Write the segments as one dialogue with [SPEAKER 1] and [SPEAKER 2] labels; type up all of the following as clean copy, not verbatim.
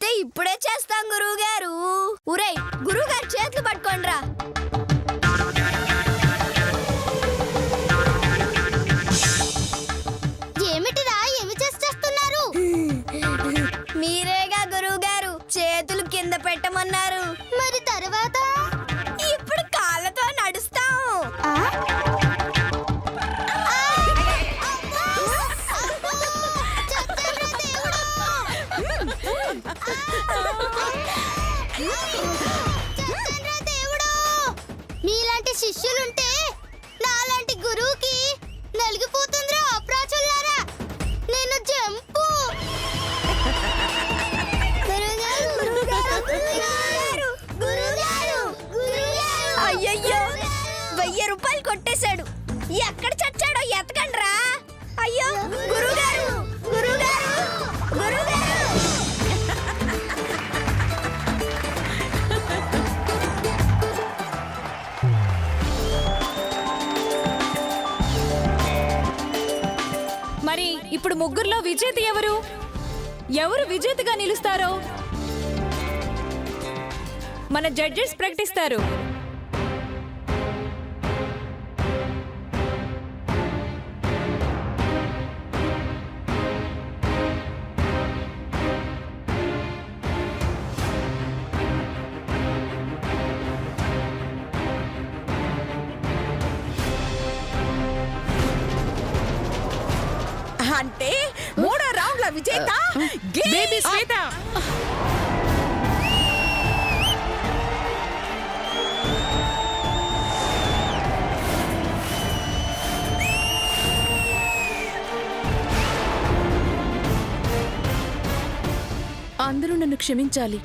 [SPEAKER 1] అయితే ఇప్పుడే చేస్తాం గురువు గారు. ఉరేయ్ గురువు గారు చేతులు పట్టుకోండిరా.
[SPEAKER 2] ఏమిటిరా ఏమి చేస్తున్నారు?
[SPEAKER 1] మీరేగా గురువు గారు చేతులు కింద పెట్టమన్నారు.
[SPEAKER 2] మరి తర్వాత
[SPEAKER 1] ఇప్పుడు కాళ్ళతో నడుస్తాం.
[SPEAKER 2] మీలాంటి శిష్యులుంటే నాలాంటి గురువుకి నలిగిపోతుందిరా అప్రాచులారా. నేను జంపు.
[SPEAKER 1] అయ్యయ్యో 1000 రూపాయలు కొట్టేశాడు. ఎక్కడ చచ్చాడో ఎతకండ్రా. అయ్యో గురువుగారు గురువుగారు గురువుగారు.
[SPEAKER 3] మరి ఇప్పుడు ముగ్గురులో విజేత ఎవరు? ఎవరు విజేతగా నిలుస్తారో మన జడ్జెస్ ప్రకటిస్తారు.
[SPEAKER 4] అంటే 3వ రౌండ్ల విజేత బేబీ శ్వేత.
[SPEAKER 5] అందరూ నన్ను క్షమించాలి.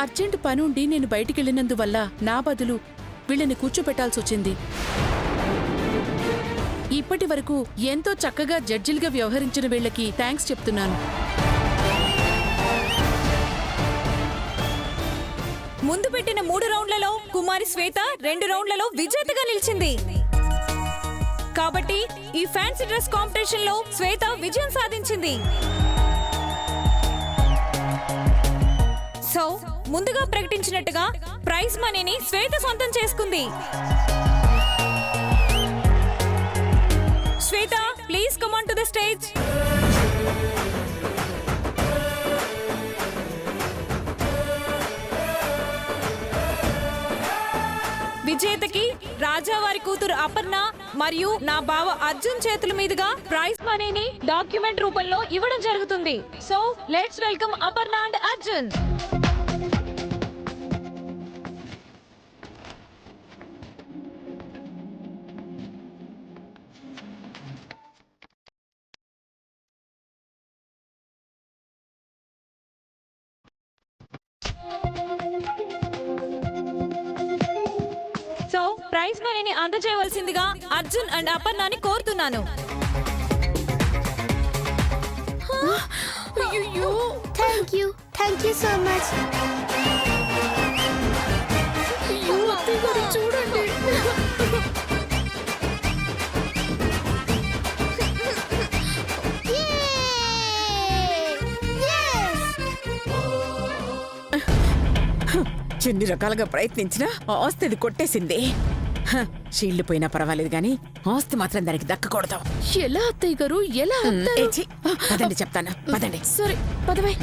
[SPEAKER 5] అర్జెంటు పనుండి నేను బయటికెళ్లినందువల్ల నా బదులు వీళ్ళని కూర్చోపెట్టాల్సొచ్చింది. ఇప్పటి వరకు ఎంతో చక్కగా జడ్జిలుగా వ్యవహరించిన వీళ్ళకి థ్యాంక్స్ చెప్తున్నాను.
[SPEAKER 3] ముందు పెట్టిన 3 రౌండ్లలో కుమారి శ్వేత 2 రౌండ్లలో విజేతగా నిలిచింది. కాబట్టి ఈ ఫ్యాన్సీ డ్రెస్ కాంపిటీషన్ లో శ్వేత విజయం సాధించింది. సో ముందుగా ప్రకటించినట్టుగా ప్రైజ్ మనీని శ్వేత సొంతం చేసుకుంది. Shweta, please come on to the stage. విజేతకి రాజావారి కూతురు అపర్ణ మరియు నా బావ అర్జున్ చేతుల మీదుగా ప్రైజ్ మనీని డాక్యుమెంట్ రూపంలో ఇవ్వడం జరుగుతుంది. So let's welcome Aparna and Arjun. So prize మనీని అందజేయవలసిందిగా అర్జున్ అండ్ అపర్ణని కోరుతున్నాను.
[SPEAKER 2] Thank you so much.
[SPEAKER 5] చూడండి,
[SPEAKER 4] ఎన్ని రకాలుగా ప్రయత్నించినా ఆస్తిది కొట్టేసింది. షీల్డ్ పోయినా పర్వాలేదు గాని ఆస్తి మాత్రం దానికి దక్కకూడదు.
[SPEAKER 5] ఎలా అత్తయ్య గారు ఎలా?
[SPEAKER 4] పదండి చెప్తాను, పదండి.
[SPEAKER 5] సరే పదవే.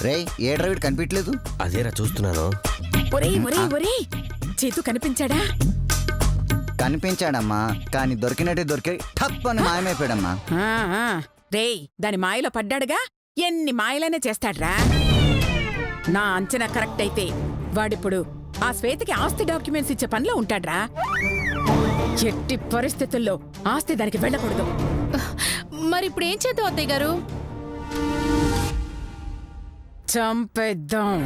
[SPEAKER 6] రేయ్ ఏడ్రా వీడు కనిపించలేదు.
[SPEAKER 7] అదేరా చూస్తున్నాను.
[SPEAKER 4] చేతు కనిపించాడా?
[SPEAKER 6] కనిపించాడమ్మా, కానీ దొరికినట్టే దొరికి టప్ అని మాయమైపోయాడమ్మా.
[SPEAKER 4] రేయ్ దాని మాయలో పడ్డాడుగా, ఎన్ని మాయలైనా చేస్తాడ్రా. నా అంచనా కరెక్ట్ అయితే వాడిప్పుడు ఆ శ్వేతకి ఆస్తి డాక్యుమెంట్స్ ఇచ్చే పనిలో ఉంటాడ్రా. ఎట్టి పరిస్థితుల్లో ఆస్తి దానికి వెళ్ళకూడదు.
[SPEAKER 5] మరి ఇప్పుడు ఏం చేద్దాం అత్తయ్య గారు?
[SPEAKER 4] చంపేద్దాం.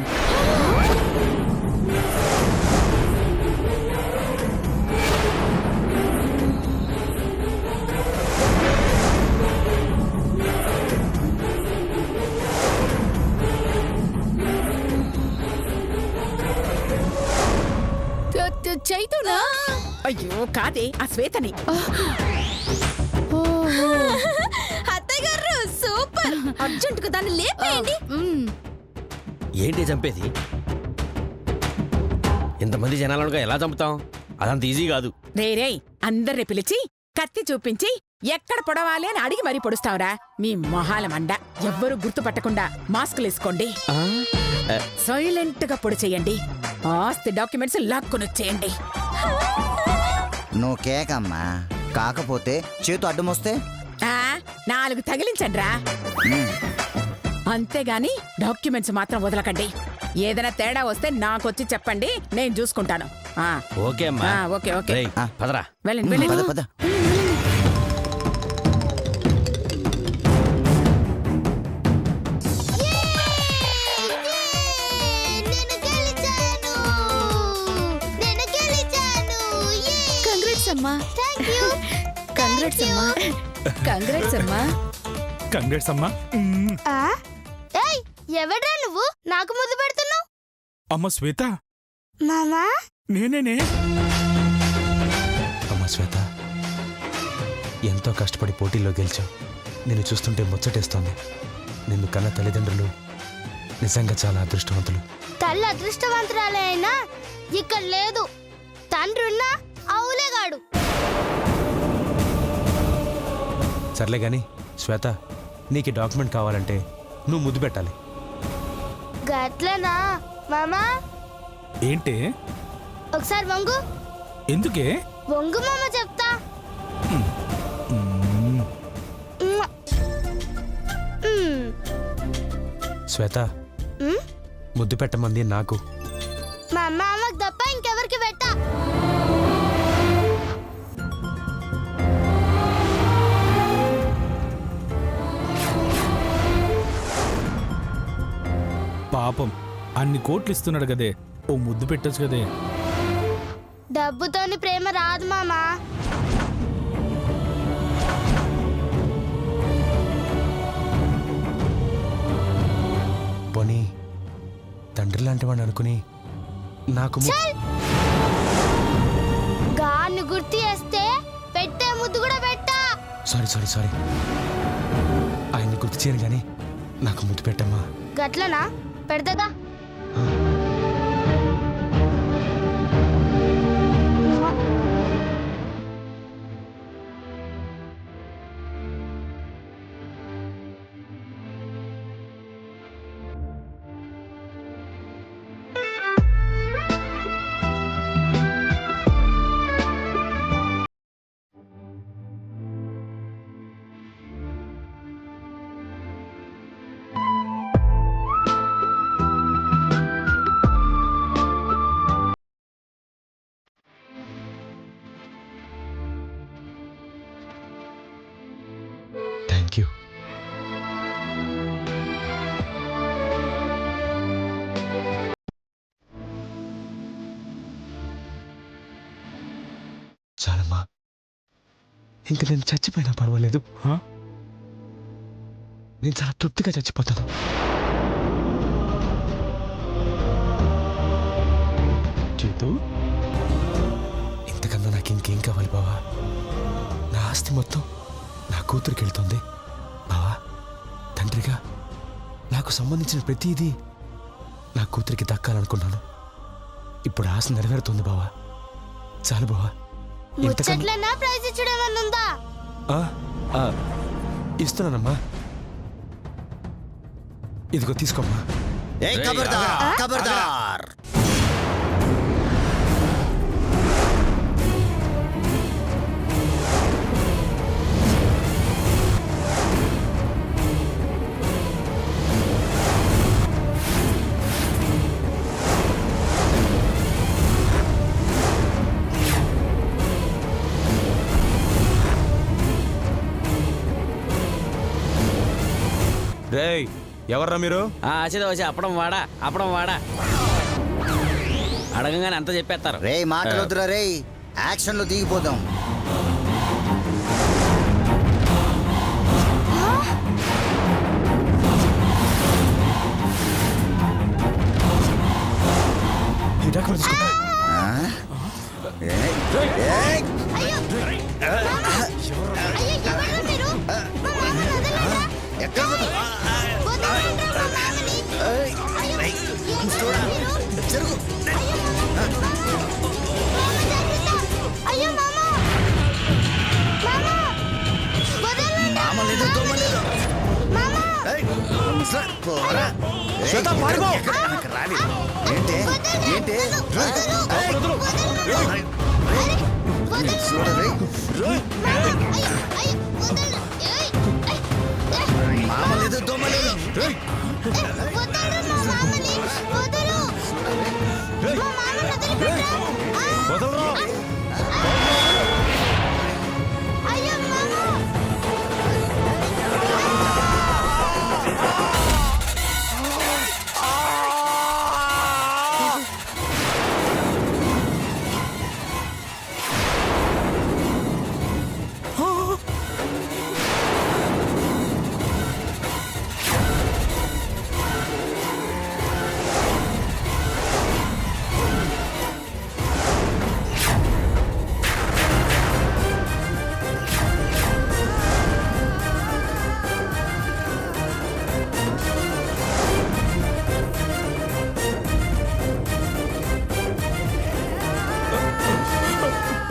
[SPEAKER 4] అయ్యో కాదే ఆ శ్వేతని.
[SPEAKER 1] అత్తయ్య గారు సూపర్. అర్జెంటుగా దాన్ని లేపేయండి.
[SPEAKER 7] ఏంటి చంపేది? ఇంతమంది జనాలుగా ఎలా చంపుతాం? అదంత ఈజీ కాదు.
[SPEAKER 4] రే అందర్ని పిలిచి కత్తి చూపించి ఎక్కడ పొడవాలి అని అడిగి మరీ పొడుస్తావురా? మీ మొహాల మండ. ఎవ్వరూ గుర్తుపట్టకుండా మాస్కులేసుకోండి. సైలెంట్ గా పొడి చెయ్యండి. ఆస్తి డాక్యుమెంట్స్ లాక్కొనొచ్చేయండి.
[SPEAKER 6] నువ్వు కేకమ్మా. కాకపోతే చేతు అడ్డమొస్తే
[SPEAKER 4] 4 తగిలించండ్రా. అంతేగాని డాక్యుమెంట్స్ మాత్రం వదలకండి. ఏదైనా తేడా వస్తే నాకొచ్చి చెప్పండి, నేను చూసుకుంటాను.
[SPEAKER 7] ఓకే అమ్మా.
[SPEAKER 4] ఓకే ఓకే
[SPEAKER 7] రేయ్, పదరా.
[SPEAKER 4] వెళ్ళండి
[SPEAKER 6] పద
[SPEAKER 4] వెళ్ళండి.
[SPEAKER 6] పద.
[SPEAKER 2] కంగ్రాట్స్ అమ్మా. Thank you.
[SPEAKER 1] కంగ్రాట్స్ అమ్మా. కంగ్రాట్స్ అమ్మా.
[SPEAKER 8] కంగ్రాట్స్ అమ్మా.
[SPEAKER 2] ఏయ్, ఎవడ్రా నువ్వు నాకు ముద్దు పెడుతున్నావు?
[SPEAKER 8] అమ్మ శ్వేత,
[SPEAKER 2] మామా.
[SPEAKER 8] నేనేనే.
[SPEAKER 9] అమ్మ శ్వేత, ఎంతో కష్టపడి పోటీల్లో గెలిచావు. నిన్ను చూస్తుంటే ముచ్చటేస్తోంది. నిన్ను కన్న తల్లిదండ్రులు నిజంగా చాలా అదృష్టవంతులు.
[SPEAKER 2] తల్లి అదృష్టవంతురాలే అయినా ఇక్కడ లేదు. తండ్రున్నా అవులేగాడు.
[SPEAKER 9] సర్లే గాని శ్వేత, నీకు ఈ డాక్యుమెంట్ కావాలంటే నువ్వు ముద్దు పెట్టాలి.
[SPEAKER 2] గట్లనా మామా?
[SPEAKER 8] ఏంటే?
[SPEAKER 2] ఒకసారి వంగు.
[SPEAKER 8] ఎందుకే?
[SPEAKER 2] వంగు మామ, చెప్తా.
[SPEAKER 9] శ్వేత, ముద్దు పెట్టమంది నాకు.
[SPEAKER 2] మా మామకు తప్ప ఇంకెవరికి పెట్టా.
[SPEAKER 8] పాపం, అన్ని కోట్లు ఇస్తున్నాడు కదే, ఓ ముద్దు పెట్టొచ్చు కదే.
[SPEAKER 2] డబ్బుతోని ప్రేమ రాదు మామా.
[SPEAKER 9] పోనీ తండ్రి లాంటి వాడిని అనుకుని నాకు
[SPEAKER 2] గాన్ని గుర్తు చేస్తే పెట్టే ముద్దు కూడా పెట్టా.
[SPEAKER 9] సారీ ఆయన్ని గుర్తు చేయను కానీ నాకు ముద్దు పెట్టమ్మా.
[SPEAKER 2] గట్లనా? పెడతదా?
[SPEAKER 9] Thank you. చాలమ్మా, ఇంక నేను చచ్చిపోయినా పర్వాలేదు. నేను చాలా తృప్తిగా చచ్చిపోతాను.
[SPEAKER 8] చేతు,
[SPEAKER 9] ఇంతకన్నా నాకు ఇంకేం కావాలి బావా? నా ఆస్తి మొత్తం నా కూతురికి వెళ్తుంది బావా. తండ్రిగా నాకు సంబంధించిన ప్రతిదీ నా కూతురికి దక్కాలనుకున్నాను. ఇప్పుడు ఆశ నెరవేరుతుంది బావా. చాలు బావా.
[SPEAKER 2] ముచ్చట్లన్నా ప్రైజ్ ఇచ్చడేమన్నా ఉందా?
[SPEAKER 9] ఇస్తున్నానమ్మా. ఇదిగో తీసుకోమ్మా.
[SPEAKER 6] ఏయ్ ఖబర్దార్, ఖబర్దార్.
[SPEAKER 9] రేయ్, ఎవర్రా మీరు?
[SPEAKER 7] వచ్చి అప్పడం వాడా అడగంగానే అంత చెప్పేస్తారు.
[SPEAKER 6] రే మాటలు వద్దురా రే, యాక్షన్ లో దిగిపోదాం.
[SPEAKER 9] ఈ డాక్యుమెంట్ తీసుకో.
[SPEAKER 6] ఏయ్, ఏయ్. పోరా.
[SPEAKER 9] శ్వేత, పారిపో.
[SPEAKER 6] ఎక్కడికి రాని. ఏంటి ఏంటి చూడరే మామ లేదు దొమ్మ లేదు
[SPEAKER 9] వదలరా.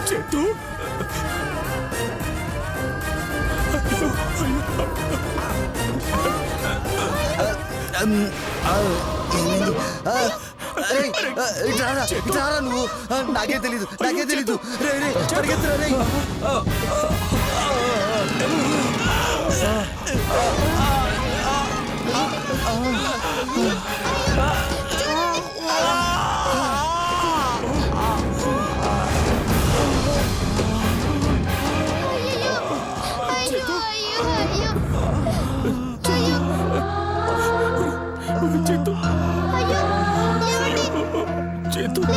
[SPEAKER 8] చేతు
[SPEAKER 6] ఇట్రారా నువ్వు నాకే తెలీదు రే రే పరిగెత్తురా రే
[SPEAKER 8] చేతు చేతు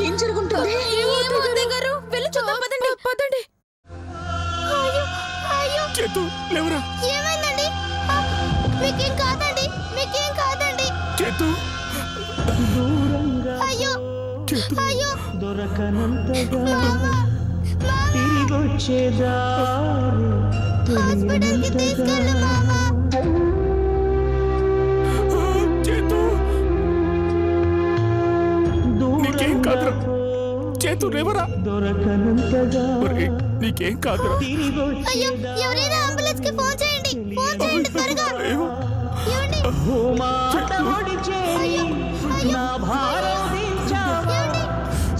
[SPEAKER 5] ఏం జరుగుతుంది?
[SPEAKER 3] గారు వెళ్ళి చూద్దాం పదండి పదండి.
[SPEAKER 8] చేతు లేవరా.
[SPEAKER 2] ఏమైందండి? మీకేం కాదండి, మీకేం కాదండి.
[SPEAKER 8] చేతు
[SPEAKER 2] అయ్యో అయ్యో హాస్పిటల్కి తీసుకెళ్ళు మామ.
[SPEAKER 8] చేతు నీకేం కాదురా. చేతు లేవరా. ఒరేయ్, నీకేం కాదురా.
[SPEAKER 2] అయ్యో ఎవరైనా అంబులెన్స్ కి ఫోన్ చేయండి, ఫోన్ చేయండి త్వరగా. ఏమండి? అయ్యో, అయ్యో, ఏమండి?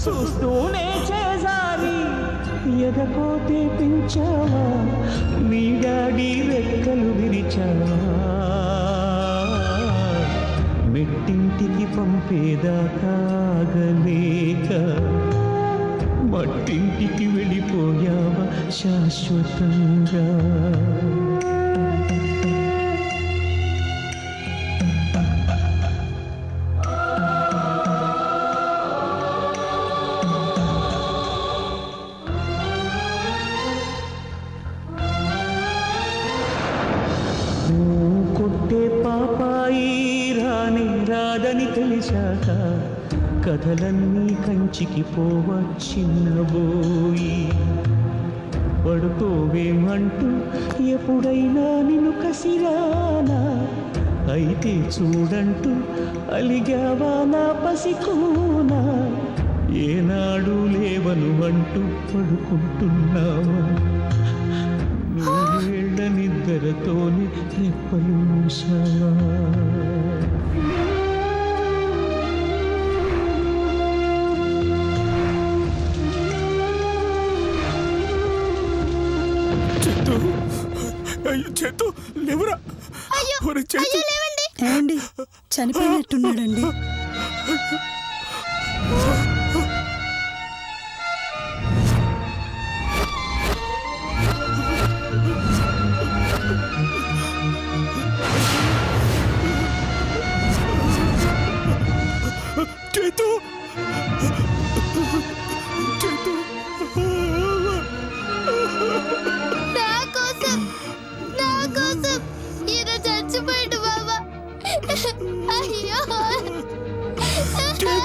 [SPEAKER 10] చూస్తూనే చేసారి ఎదకోతే పెంచావా మీ డాడీ రెక్కలు విరిచావా మెట్టింటికి పంపేదాకా ఆగలేక మట్టింటికి వెళ్ళిపోయావా శాశ్వతంగా కొట్టే పాపాయి రాని రాదని తెలిసాక కథలన్నీ కంచికి పోవచ్చిన్నబోయి పడుకోవేమంటూ ఎప్పుడైనా నిన్ను కసిరానా అయితే చూడంటూ అలిగావా నా పసికోనా ఏనాడు లేవను అంటూ పడుకుంటున్నావా నూరేళ్ల నిద్రతోని రెప్పలు మూసావా
[SPEAKER 8] చేతు అయ్యో చేతు లేవరా.
[SPEAKER 2] అయ్యో,
[SPEAKER 8] ఒరేయ్ చేతు.
[SPEAKER 2] అయ్యో లేవండి.
[SPEAKER 1] ఏమండి చనిపోయినట్టున్నాడండి.
[SPEAKER 8] చేతు చేతు
[SPEAKER 2] నా కోసం ఈయన చచ్చిపోయాడు బాబా. అయ్యో
[SPEAKER 8] చేతు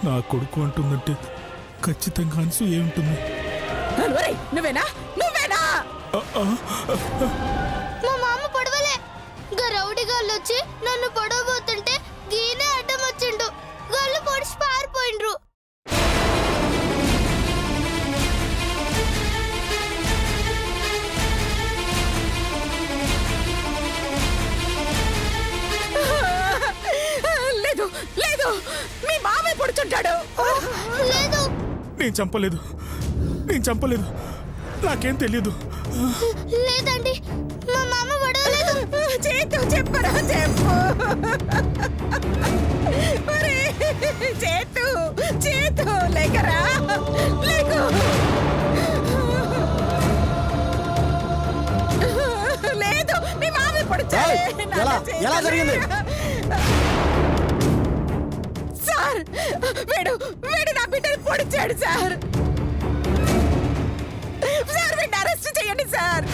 [SPEAKER 8] నా కొడుకు అంటుందంటే ఖచ్చితంగా అన్సు ఏముంటుంది?
[SPEAKER 4] ఒరేయ్, నువ్వేనా నువ్వేనా
[SPEAKER 2] మా మామ పొడవలే రౌడీ గాళ్ళు వచ్చి నన్ను పొడవబోతుంటే గీనే అడ్డం వచ్చిండు. గాళ్ళు పొడిచి పారిపోయిండ్రు.
[SPEAKER 4] లేదు లేదు, మీ మామే పొడుచుంటాడు.
[SPEAKER 2] లేదు
[SPEAKER 8] నేను చంపలేదు, నాకేం తెలియదు.
[SPEAKER 2] లేదండి, మా మామ పొడవలేదు.
[SPEAKER 4] చేతు చెప్పరా చెప్పు. ఒరేయ్, చేతు లేకరా లేకు. లేదు, మీ మామే పొడిచాడు.
[SPEAKER 6] ఎలా జరిగింది?
[SPEAKER 4] సార్, వీడు నా బిడ్డను పొడిచాడు సార్. వీడిని అరెస్ట్ చేయండి సార్.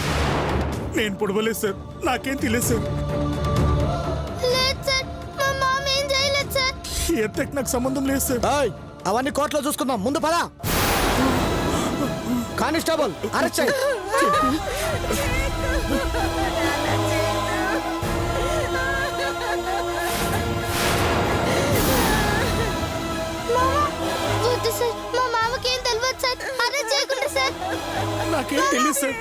[SPEAKER 8] నేను పొడవలేదు సార్, నాకేం తెలియదు సార్.
[SPEAKER 2] లేదు సార్, మా మామ ఏం చేయలేదు సార్.
[SPEAKER 8] ఈ ఎత్తకి నాకు సంబంధం లేదు సార్.
[SPEAKER 6] అవన్నీ కోర్టులో చూసుకుందాం, ముందు పద. కానిస్టేబుల్ అరెస్ట్ చేయి.
[SPEAKER 2] వద్దు సార్, మా మామకి ఏం తెలియదు సార్. అరెస్ట్ చేయకుండా సార్.
[SPEAKER 8] నాకేం తెలియదు సార్,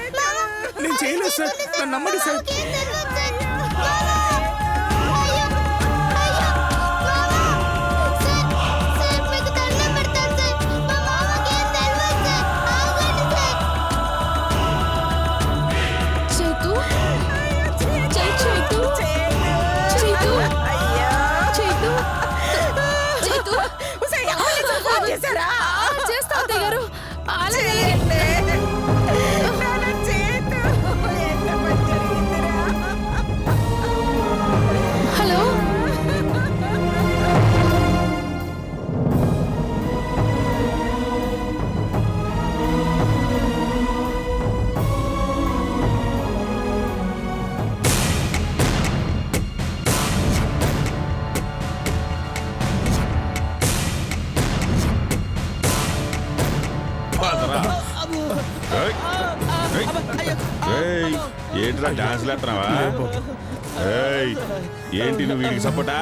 [SPEAKER 8] నేను చేయలేదు సార్, నన్ను నమ్మండి సార్.
[SPEAKER 2] మామకి ఏం తెలియదు సార్. మామ! అయ్యో! అయ్యో! మామ! సార్, మీకు దండం పెడతాను సార్. మా మామకి ఏం తెలియదు సార్. ఆగండి సార్.
[SPEAKER 3] చైతు చైతు
[SPEAKER 4] చేశారా?
[SPEAKER 3] చేస్తా అత్తయ్య గారు. అలాగే హలో.
[SPEAKER 11] ఏంట్రా డాన్స్ లేస్తున్నావా? ఏంటి నువ్వు వీడికి సపోర్టా?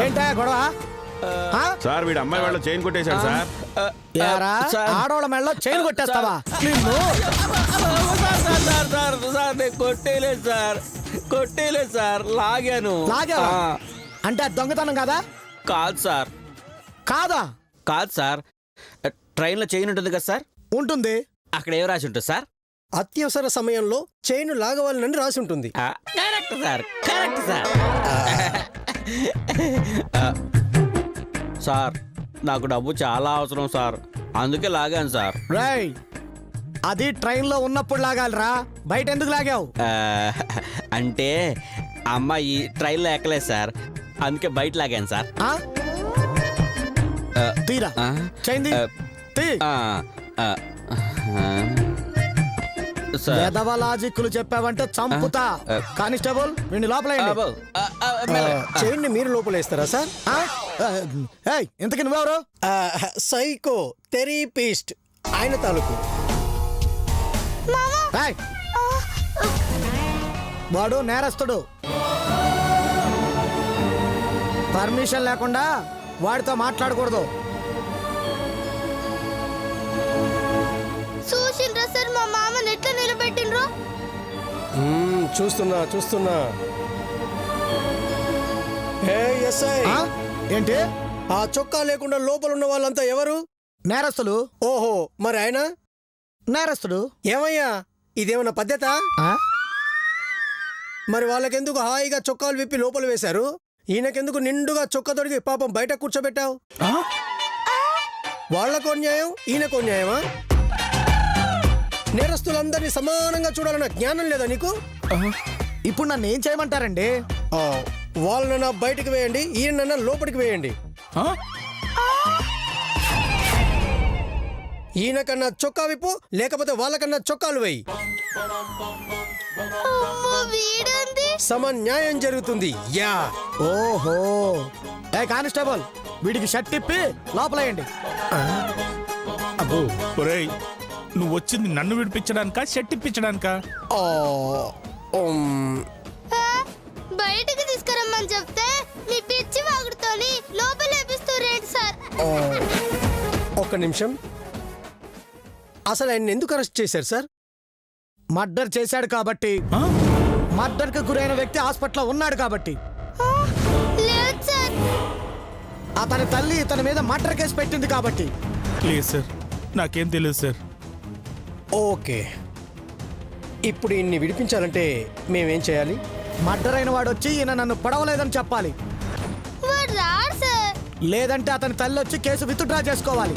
[SPEAKER 6] ఏంటా గొడవ?
[SPEAKER 11] సార్ వీడు అమ్మాయి వాళ్ళ చైన్ కొట్టేశాడు సార్.
[SPEAKER 6] ఆడవాళ్ళ మెడలో చైన్ కొట్టేస్తావా నిన్ను?
[SPEAKER 7] నేను కొట్టేలేదు సార్, లాగాను.
[SPEAKER 6] లాగావా? అంటే అది దొంగతనం కాదా?
[SPEAKER 7] కాదు సార్. కాదు సార్, ట్రైన్లో చైన్ ఉంటుంది కదా సార్.
[SPEAKER 6] ఉంటుంది.
[SPEAKER 7] అక్కడ ఏం రాసి ఉంటుంది సార్?
[SPEAKER 6] అత్యవసర సమయంలో చైన్ లాగవాలని రాసి ఉంటుంది.
[SPEAKER 7] Correct sir, correct sir. Sir, నాకు డబ్బు చాలా అవసరం సార్, అందుకే లాగాను సార్.
[SPEAKER 6] రై, అది ట్రైన్ లో ఉన్నప్పుడు లాగాలిరా, బయట ఎందుకు లాగావు?
[SPEAKER 7] అంటే అమ్మాయి ట్రైన్లో ఎక్కలేదు సార్, అందుకే బయట లాగాను సార్.
[SPEAKER 6] తీరా చైన్ తీ. లాజిక్లు చెప్పావంటే చంపుతా. కానిస్టేబుల్ వీడిని లోపల చైన్ ని మీరు లోపలేస్తారా సార్? ఇంతకీ నువ్వెవరు? సైకో థెరపిస్ట్ ఆయన తాలూకు. వాడు నేరస్తుడు. పర్మిషన్ లేకుండా వాడితో మాట్లాడకూడదు.
[SPEAKER 2] చూసిండ్రా సార్, మా మామని ఎట్లా నిలబెట్టిండ్రో.
[SPEAKER 6] చూస్తున్నా. ఏంటి? ఆ చొక్కా లేకుండా లోపల ఉన్న వాళ్ళంతా ఎవరు? నేరస్తులు. ఓహో, మరి ఆయన నేరస్తుడు. ఏమయ్యా, ఇదేమన్నా పద్ధత? మరి వాళ్ళకెందుకు హాయిగా చొక్కాలు విప్పి లోపల వేశారు? ఈయనకెందుకు నిండుగా చొక్కా తొడిగి పాపం బయట కూర్చోబెట్టావు? వాళ్ళకో న్యాయం, ఈయనకో న్యాయమా? నేరస్తులందరినీ సమానంగా చూడాలన్న జ్ఞానం లేదా నీకు? ఇప్పుడు నన్ను ఏం చేయమంటారండి? వాళ్ళనన్నా బయటికి వేయండి, ఈయనన్నా లోపలికి వేయండి. ఈయనకన్నా చొక్కా విప్పు, లేకపోతే వాళ్ళకన్నా చొక్కాలు వేయి. సమన్యాయం జరుగుతుంది. యా. ఓహో, కానిస్టేబుల్ వీడికి షర్ట్ ఇప్పి లోపలేయండి. అబ్బో
[SPEAKER 8] ఒరేయ్ నువ్వు వచ్చింది నన్ను విడిపించడానికా షర్ట్ ఇప్పించడానికా?
[SPEAKER 6] ఆ, ఉమ్,
[SPEAKER 2] బయటికి తీసుకురమ్మని చెప్తే మీ పిచ్చి వాగుడుతోని లోపల వేపిస్తురేంటి సార్?
[SPEAKER 6] ఆ, ఒక్క నిమిషం. అసలు ఆయన ఎందుకు అరెస్ట్ చేశారు సార్? మర్డర్ చేశాడు కాబట్టి. మర్డర్ కు గురైన వ్యక్తి హాస్పిటల్లో ఉన్నాడు కాబట్టి.
[SPEAKER 2] లేదు సార్.
[SPEAKER 6] అతని తల్లి ఇతని మీద మర్డర్ కేసు పెట్టింది కాబట్టి.
[SPEAKER 8] లేదు సార్, నాకేం తెలియదు సార్.
[SPEAKER 6] ఓకే, ఇప్పుడు ఇన్ని విడిపించాలంటే మేమేం చేయాలి? మర్డర్ అయిన వాడు వచ్చి ఈయన నన్ను పడవలేదని చెప్పాలి.
[SPEAKER 2] వాడు రాడు సార్.
[SPEAKER 6] లేదంటే అతని తల్లి వచ్చి కేసు విత్డ్రా చేసుకోవాలి.